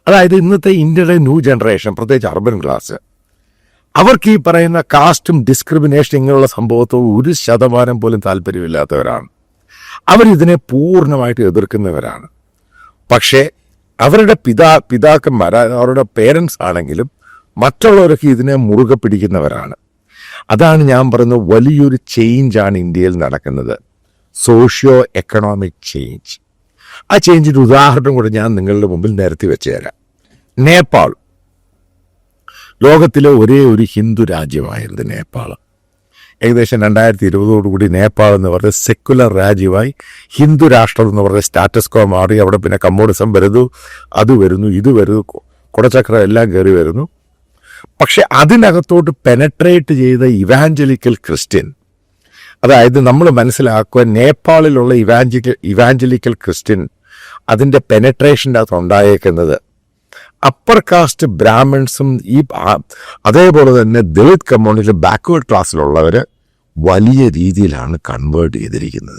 അതായത് ഇന്നത്തെ ഇന്ത്യയുടെ ന്യൂ ജനറേഷൻ, പ്രത്യേകിച്ച് അർബൻ ക്ലാസ്, അവർക്ക് ഈ പറയുന്ന കാസ്റ്റും ഡിസ്ക്രിമിനേഷൻ ഇങ്ങനെയുള്ള സംഭവത്തോ 1% പോലും താല്പര്യമില്ലാത്തവരാണ്. അവരിതിനെ പൂർണ്ണമായിട്ട് എതിർക്കുന്നവരാണ്. പക്ഷേ അവരുടെ പിതാക്കന്മാർ, അവരുടെ പേരൻസ് ആണെങ്കിലും മറ്റുള്ളവരൊക്കെ ഇതിനെ മുറുകെ പിടിക്കുന്നവരാണ്. അതാണ് ഞാൻ പറയുന്നത്, വലിയൊരു ചേഞ്ചാണ് ഇന്ത്യയിൽ നടക്കുന്നത്, സോഷ്യോ എക്കണോമിക് ചേഞ്ച്. ആ ചേഞ്ചിൻ്റെ ഉദാഹരണം കൂടെ ഞാൻ നിങ്ങളുടെ മുമ്പിൽ നിരത്തി വെച്ച് തരാം. നേപ്പാൾ ലോകത്തിലെ ഒരേ ഒരു ഹിന്ദു രാജ്യമായിരുന്നു നേപ്പാൾ. ഏകദേശം 2020 നേപ്പാൾ എന്ന് പറഞ്ഞ സെക്കുലർ രാജ്യമായി ഹിന്ദു രാഷ്ട്രം എന്ന് പറഞ്ഞ സ്റ്റാറ്റസ് കോ മാറി. അവിടെ പിന്നെ കമ്മ്യൂണിസം വരുന്നു, അത് വരുന്നു, ഇത് വരുന്നു, കുടച്ചക്രം എല്ലാം കയറി വരുന്നു. പക്ഷെ അതിനകത്തോട്ട് പെനട്രേറ്റ് ചെയ്ത ഇവാഞ്ചലിക്കൽ ക്രിസ്ത്യൻ, അതായത് നമ്മൾ മനസ്സിലാക്കുക, നേപ്പാളിലുള്ള ഇവാഞ്ചലിക്കൽ ക്രിസ്ത്യൻ അതിൻ്റെ പെനട്രേഷൻ്റെ അകത്ത് ഉണ്ടായേക്കുന്നത് അപ്പർ കാസ്റ്റ് ബ്രാഹ്മിൺസും അതേപോലെ തന്നെ ദളിത് കമ്മ്യൂണിറ്റി ബാക്ക്വേർഡ് ക്ലാസ്സിലുള്ളവർ വലിയ രീതിയിലാണ് കൺവേർട്ട് ചെയ്തിരിക്കുന്നത്.